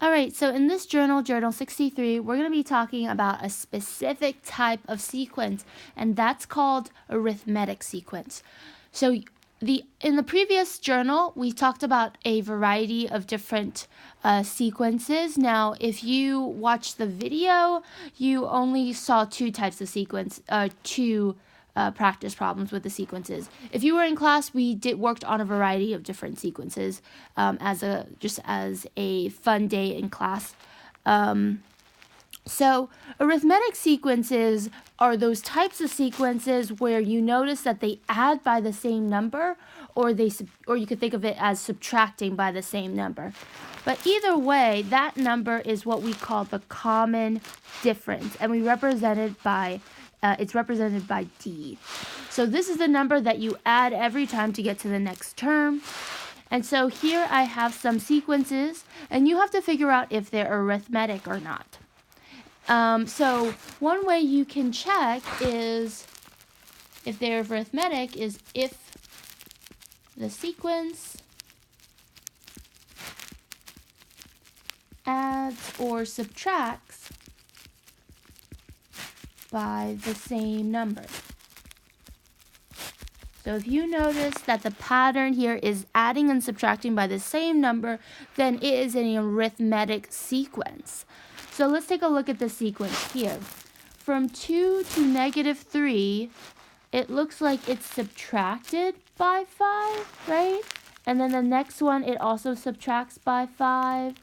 All right, so in this journal, Journal 63, we're going to be talking about a specific type of sequence, and that's called arithmetic sequence. So in the previous journal, we talked about a variety of different sequences. Now, if you watched the video, you only saw two types of sequence, practice problems with the sequences. If you were in class, we worked on a variety of different sequences just as a fun day in class. So arithmetic sequences are those types of sequences where you notice that they add by the same number, or you could think of it as subtracting by the same number. But either way, that number is what we call the common difference, and it's represented by D. So this is the number that you add every time to get to the next term. And so here I have some sequences, and you have to figure out if they're arithmetic or not. So one way you can check is if they're arithmetic is if the sequence adds or subtracts by the same number. So if you notice that the pattern here is adding and subtracting by the same number, then it is an arithmetic sequence. So let's take a look at the sequence here. From 2 to -3, it looks like it's subtracted by 5, right? And then the next one, it also subtracts by 5.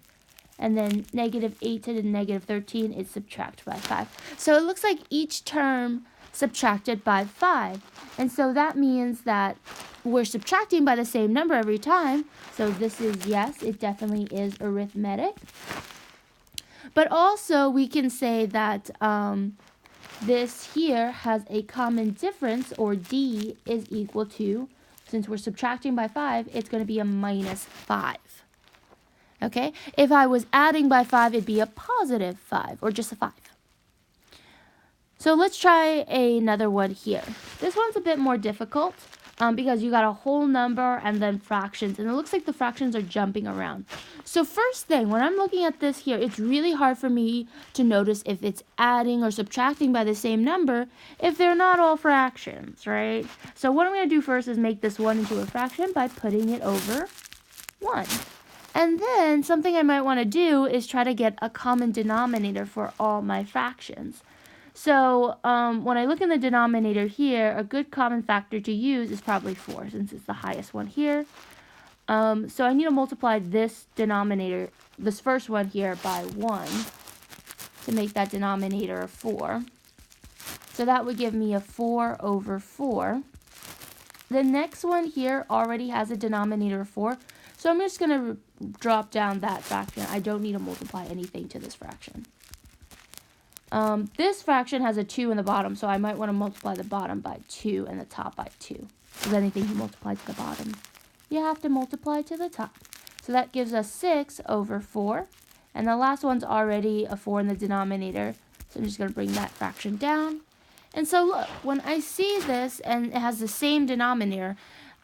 And then -8 to the -13, it's subtract by 5. So it looks like each term subtracted by 5. And so that means that we're subtracting by the same number every time. So this is, yes, it definitely is arithmetic. But also we can say that this here has a common difference, or D is equal to, since we're subtracting by 5, it's going to be a -5. Okay, if I was adding by 5, it'd be a +5, or just a 5. So let's try another one here. This one's a bit more difficult because you got a whole number and then fractions, and it looks like the fractions are jumping around. So first thing, when I'm looking at this here, it's really hard for me to notice if it's adding or subtracting by the same number if they're not all fractions, right? So what I'm going to do first is make this 1 into a fraction by putting it over 1. And then something I might want to do is try to get a common denominator for all my fractions. So when I look in the denominator here, a good common factor to use is probably 4, since it's the highest one here. So I need to multiply this denominator, this first one here, by 1 to make that denominator a 4. So that would give me a 4 over 4. The next one here already has a denominator of 4. So I'm just going to drop down that fraction. I don't need to multiply anything to this fraction. This fraction has a 2 in the bottom, so I might want to multiply the bottom by 2 and the top by 2. Because anything you multiply to the bottom, you have to multiply to the top. So that gives us 6 over 4. And the last one's already a 4 in the denominator. So I'm just going to bring that fraction down. And so look, when I see this and it has the same denominator,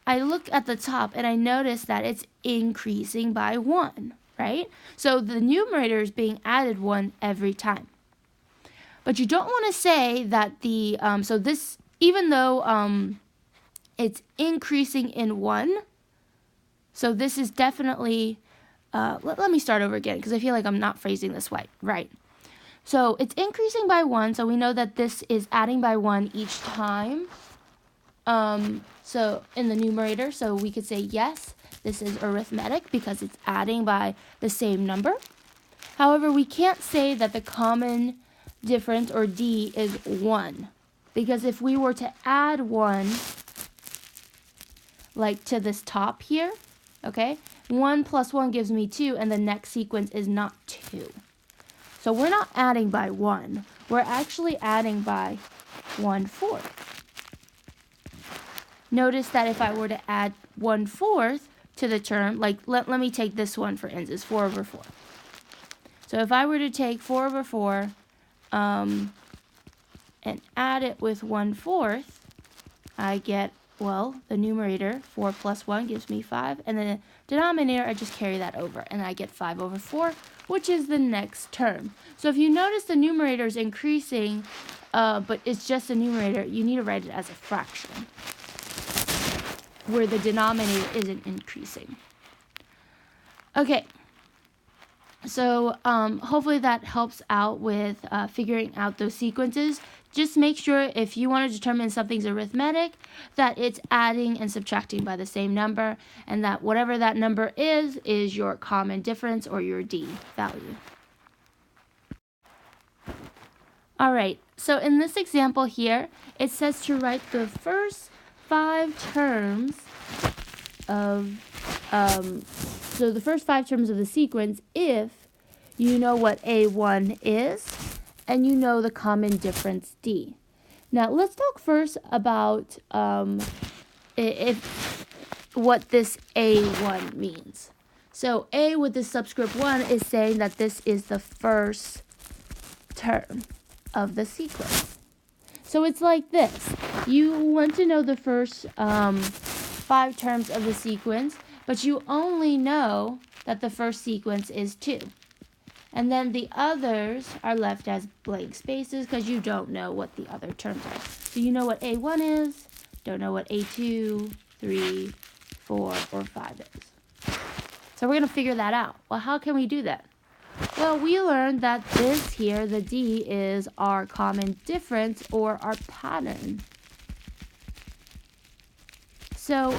I look at the top and I notice that it's increasing by 1, right? So the numerator is being added 1 every time. But you don't want to say that so this, even though it's increasing in 1, so this is definitely, let me start over again because I feel like I'm not phrasing this right. So it's increasing by 1, so we know that this is adding by 1 each time. So in the numerator, so we could say, yes, this is arithmetic because it's adding by the same number. However, we can't say that the common difference, or D, is 1. Because if we were to add 1, like to this top here, okay, 1 plus 1 gives me 2, and the next sequence is not 2. So we're not adding by 1. We're actually adding by 1/4. Notice that if I were to add 1/4 to the term, like let me take this one for instance, 4 over 4. So if I were to take 4 over 4 and add it with 1/4, I get well, the numerator, 4 plus 1 gives me 5, and the denominator, I just carry that over, and I get 5 over 4, which is the next term. So if you notice the numerator is increasing, but it's just a numerator, you need to write it as a fraction, where the denominator isn't increasing. Okay. So hopefully that helps out with figuring out those sequences. Just make sure if you want to determine something's arithmetic, that it's adding and subtracting by the same number, and that whatever that number is your common difference or your D value. All right, so in this example here, it says to write the first 5 terms of so the first 5 terms of the sequence if you know what A1 is and you know the common difference D. Now let's talk first about what this A1 means. So A with the subscript 1 is saying that this is the first term of the sequence. So it's like this. You want to know the first 5 terms of the sequence, but you only know that the first sequence is 2. And then the others are left as blank spaces because you don't know what the other terms are. So you know what A1 is, don't know what A2, 3, 4, or 5 is. So we're going to figure that out. Well, how can we do that? Well, we learned that this here, the D, is our common difference or our pattern. So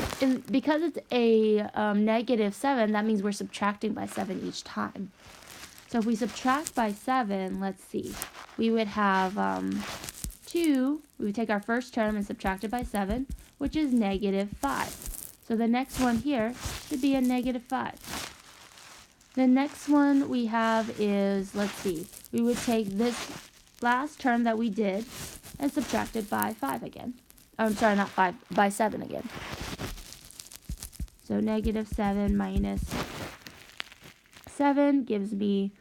because it's a -7, that means we're subtracting by 7 each time. So if we subtract by 7, let's see, we would have 2, we would take our first term and subtract it by 7, which is -5. So the next one here should be a -5. The next one we have is, let's see, we would take this last term that we did and subtract it by 5 again. I'm sorry, not 5, by 7 again. So -7 minus 7 gives me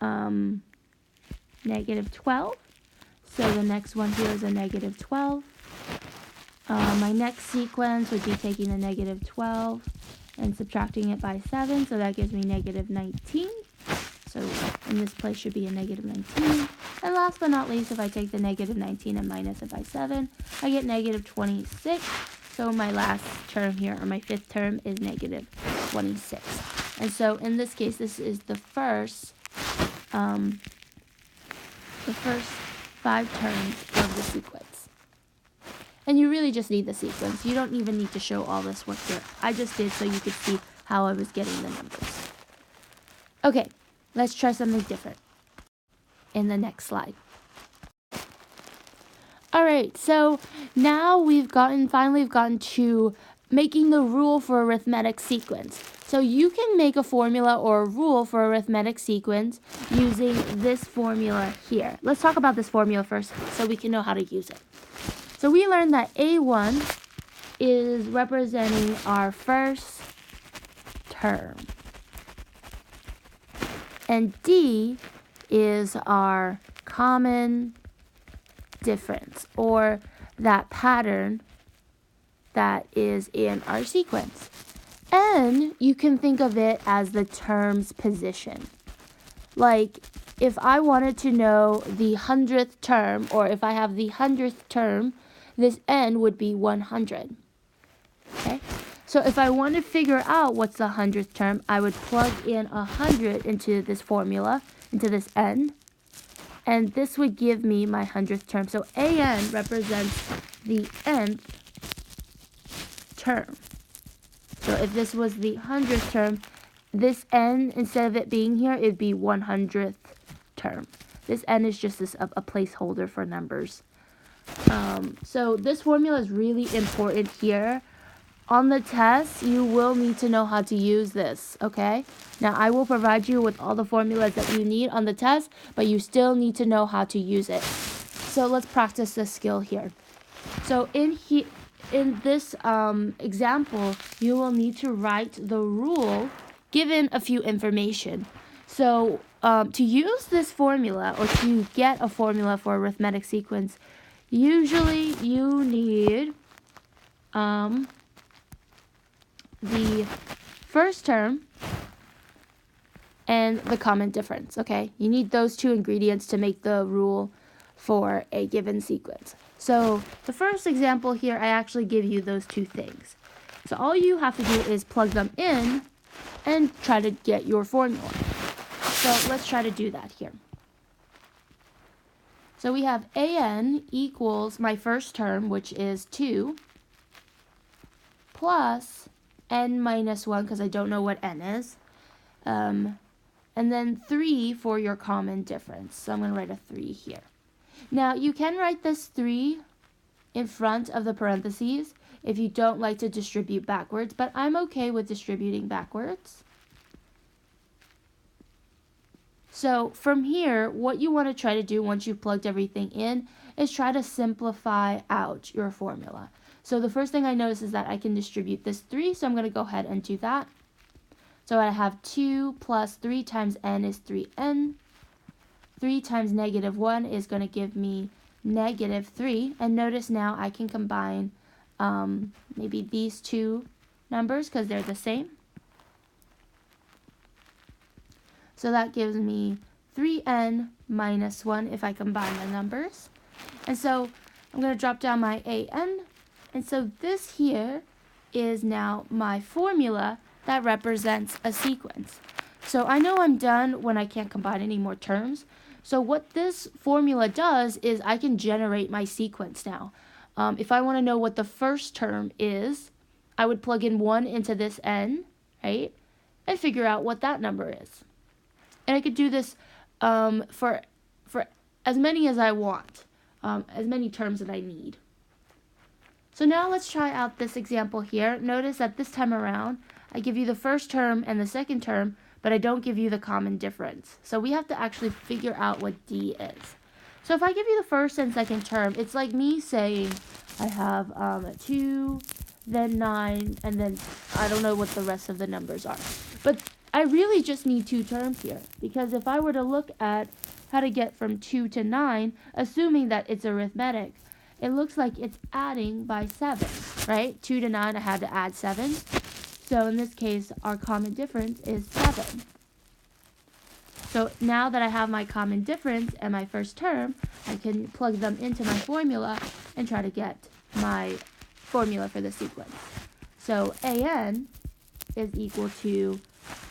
-12. So the next one here is a -12. My next sequence would be taking the -12 and subtracting it by 7. So that gives me -19. So in this place should be a -19. And last but not least, if I take the -19 and minus it by 7, I get -26. So my last term here, or my 5th term, is -26. And so in this case, this is the first 5 terms of the sequence. And you really just need the sequence. You don't even need to show all this work here. I just did so you could see how I was getting the numbers. Okay, let's try something different in the next slide. Alright, so now finally we've gotten to making the rule for arithmetic sequence. So you can make a formula or a rule for arithmetic sequence using this formula here. Let's talk about this formula first so we can know how to use it. So we learned that A1 is representing our first term. And D is our common difference, or that pattern that is in our sequence. And you can think of it as the term's position. Like, if I wanted to know the 100th term, or if I have the 100th term, this n would be 100. Okay? So if I want to figure out what's the 100th term, I would plug in 100 into this formula, into this n, and this would give me my 100th term. So an represents the nth term. So if this was the 100th term, this n, instead of it being here, it'd be 100th term. This n is just a placeholder for numbers. So this formula is really important here. On the test, you will need to know how to use this, okay? Now, I will provide you with all the formulas that you need on the test, but you still need to know how to use it. So let's practice this skill here. So in this example, you will need to write the rule given a few information. So to use this formula, or to get a formula for arithmetic sequence, usually you need the first term and the common difference, okay? You need those two ingredients to make the rule for a given sequence. So the first example here, I actually give you those two things. So all you have to do is plug them in and try to get your formula. So let's try to do that here. So we have an equals my first term, which is 2, plus n minus 1, because I don't know what n is, and then 3 for your common difference. So I'm going to write a 3 here. Now, you can write this 3 in front of the parentheses if you don't like to distribute backwards, but I'm okay with distributing backwards. So from here, what you want to try to do once you've plugged everything in is try to simplify out your formula. So the first thing I notice is that I can distribute this 3, so I'm going to go ahead and do that. So I have 2 plus 3 times n is 3n. 3 times negative 1 is going to give me negative 3. And notice now I can combine maybe these two numbers because they're the same. So that gives me 3n minus 1 if I combine the numbers. And so I'm going to drop down my an. And so this here is now my formula that represents a sequence. So I know I'm done when I can't combine any more terms. So what this formula does is I can generate my sequence now. If I want to know what the first term is, I would plug in 1 into this n, right? And figure out what that number is. And I could do this for as many as I want, as many terms that I need. So now let's try out this example here. Notice that this time around, I give you the first term and the second term, but I don't give you the common difference. So we have to actually figure out what d is. So if I give you the first and second term, it's like me saying I have 2, then 9, and then I don't know what the rest of the numbers are. But I really just need 2 terms here, because if I were to look at how to get from 2 to 9, assuming that it's arithmetic, it looks like it's adding by 7, right? 2 to 9, I had to add 7. So in this case, our common difference is 7. So now that I have my common difference and my first term, I can plug them into my formula and try to get my formula for the sequence. So an is equal to,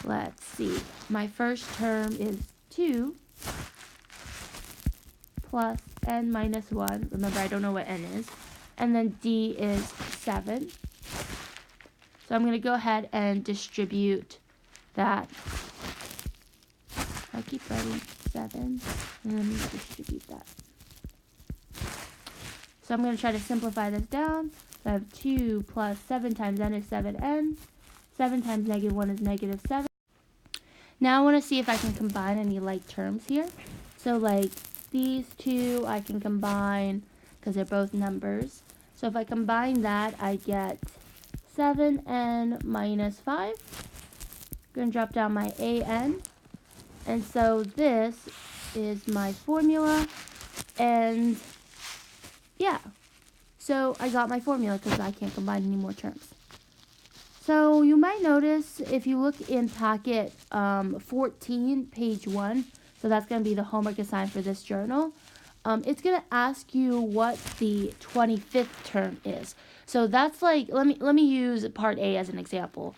let's see, my first term is 2 plus n minus 1. Remember, I don't know what n is. And then d is 7. So I'm going to go ahead and distribute that. I keep writing 7, and let me distribute that. So I'm going to try to simplify this down. So I have 2 plus 7 times n is 7n. 7 times negative 1 is negative 7. Now I want to see if I can combine any like terms here. So like these two I can combine because they're both numbers. So if I combine that, I get 7n minus 5. I'm going to drop down my an. And so this is my formula. And yeah, so I got my formula because I can't combine any more terms. So you might notice if you look in packet 14, page 1, so that's going to be the homework assigned for this journal, it's going to ask you what the 25th term is. So that's like, let me use part A as an example.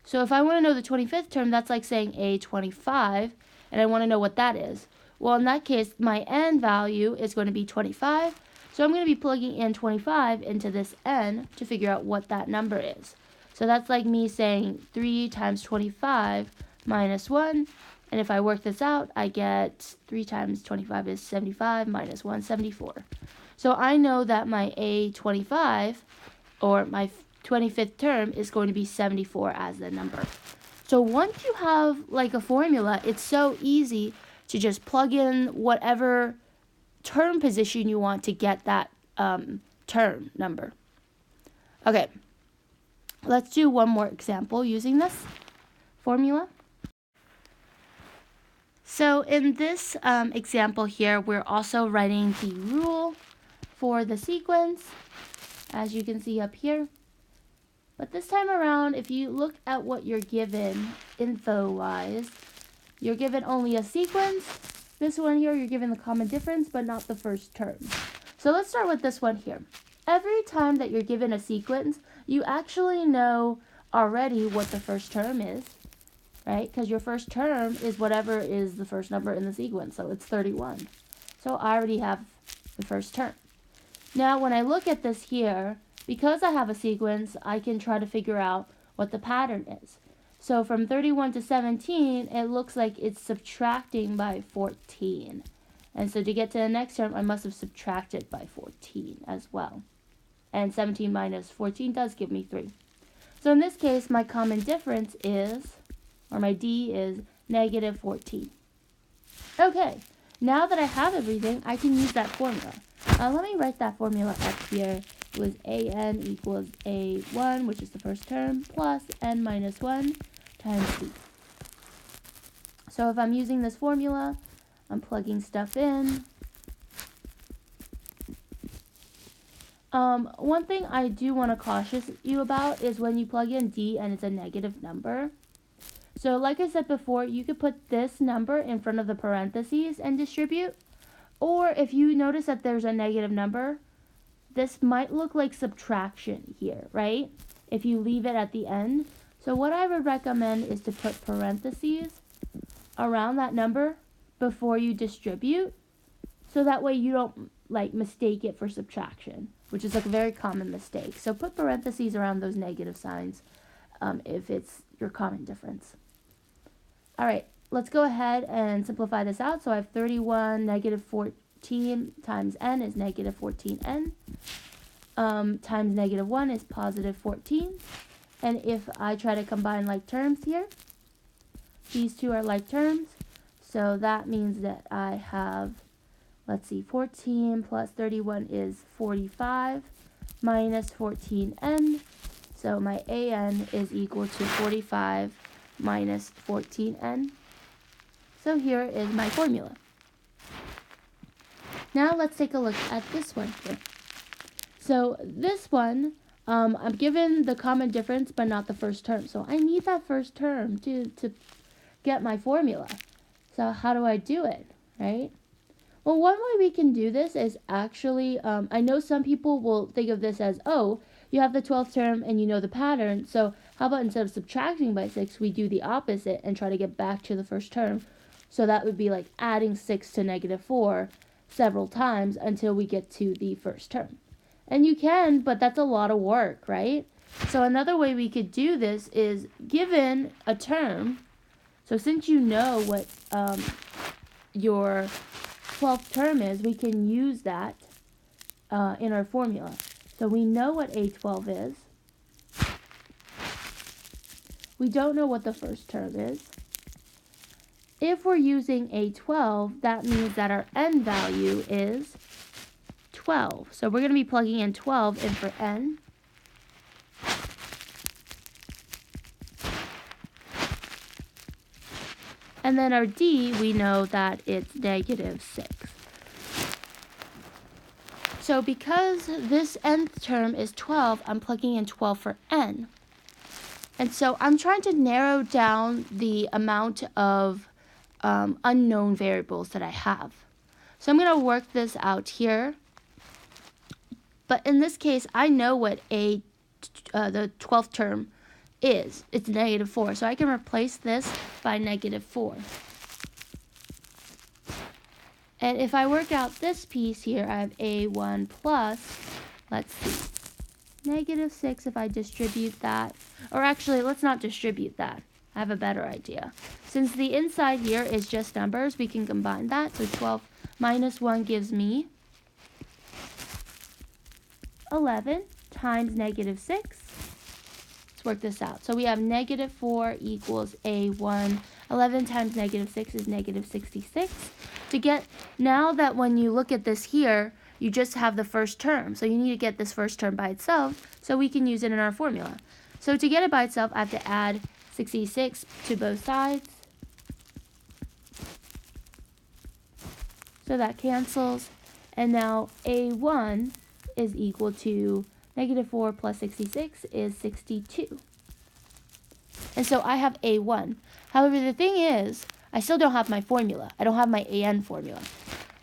So if I want to know the 25th term, that's like saying A25, and I want to know what that is. Well, in that case, my n value is going to be 25. So I'm going to be plugging in 25 into this n to figure out what that number is. So that's like me saying 3 times 25 minus 1. And if I work this out, I get 3 times 25 is 75 minus 1, 74. So I know that my A25, or my 25th term, is going to be 74 as the number. So once you have like a formula, it's so easy to just plug in whatever term position you want to get that term number. Okay, let's do one more example using this formula. So in this example here, we're also writing the rule for the sequence. as you can see up here. But this time around, if you look at what you're given info-wise, you're given only a sequence. This one here, you're given the common difference, but not the first term. So let's start with this one here. Every time that you're given a sequence, you actually know already what the first term is, right? Because your first term is whatever is the first number in the sequence, so it's 31. So I already have the first term. Now, when I look at this here, because I have a sequence, I can try to figure out what the pattern is. So from 31 to 17, it looks like it's subtracting by 14. And so to get to the next term, I must have subtracted by 14 as well. And 17 minus 14 does give me 3. So in this case, my common difference is, or my D is, negative 14. Okay, now that I have everything, I can use that formula. Let me write that formula up here. It was an equals a1, which is the first term, plus n minus 1 times d. So if I'm using this formula, I'm plugging stuff in. One thing I do want to caution you about is when you plug in d and it's a negative number. So like I said before, you could put this number in front of the parentheses and distribute. Or if you notice that there's a negative number, this might look like subtraction here, right? If you leave it at the end. So what I would recommend is to put parentheses around that number before you distribute. So that way you don't like mistake it for subtraction, which is like a very common mistake. So put parentheses around those negative signs if it's your common difference. All right, let's go ahead and simplify this out. So I have 31 negative 14 times n is negative 14n. Times negative 1 is positive 14. And if I try to combine like terms here, these two are like terms. So that means that I have, let's see, 14 plus 31 is 45 minus 14n. So my an is equal to 45 minus 14n. So here is my formula. Now let's take a look at this one here. So this one, I'm given the common difference, but not the first term. So I need that first term to get my formula. So how do I do it, right? Well, one way we can do this is actually, I know some people will think of this as, oh, you have the 12th term and you know the pattern. So how about instead of subtracting by 6, we do the opposite and try to get back to the first term. So that would be like adding 6 to negative 4 several times until we get to the first term. And you can, but that's a lot of work, right? So another way we could do this is given a term. So since you know what your 12th term is, we can use that in our formula. So we know what A12 is. We don't know what the first term is. If we're using A12, that means that our n value is 12. So we're going to be plugging in 12 in for n. And then our d, we know that it's negative 6. So because this nth term is 12, I'm plugging in 12 for n. And so I'm trying to narrow down the amount of unknown variables that I have. So I'm going to work this out here. But in this case, I know what the 12th term is. It's negative 4. So I can replace this by negative 4. And if I work out this piece here, I have A1 plus, let's see, negative 6 if I distribute that. Or actually, let's not distribute that. I have a better idea. Since the inside here is just numbers, we can combine that. So 12 minus 1 gives me 11 times negative 6. Let's work this out. So we have negative 4 equals A1. 11 times negative 6 is negative 66. To get, now that when you look at this here, you just have the first term. So you need to get this first term by itself so we can use it in our formula. So to get it by itself, I have to add 66 to both sides. So that cancels. And now A1 is equal to Negative 4 plus 66 is 62. And so I have A1. However, the thing is, I still don't have my formula. I don't have my AN formula.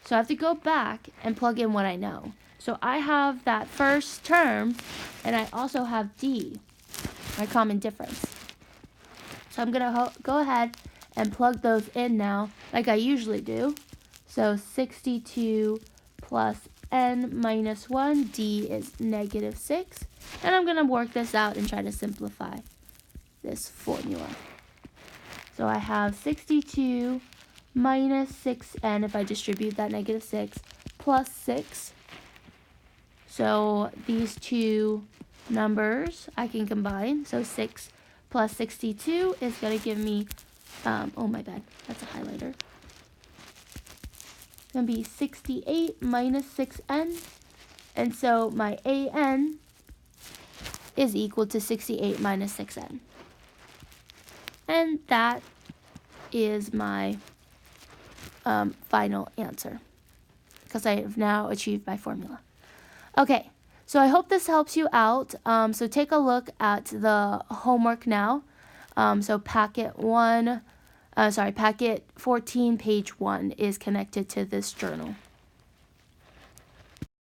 So I have to go back and plug in what I know. So I have that first term, and I also have D, my common difference. So I'm going to go ahead and plug those in now, like I usually do. So 62 plus n minus 1, D is negative 6. And I'm going to work this out and try to simplify this formula. So I have 62 minus 6n, if I distribute that negative 6, plus 6. So these two numbers I can combine. So 6 plus 62 is going to give me, oh my bad, that's a highlighter. It's going to be 68 minus 6n. And so my AN is equal to 68 minus 6n. And that is my final answer, because I have now achieved my formula. Okay, so I hope this helps you out. So take a look at the homework now. So packet 14, page 1 is connected to this journal.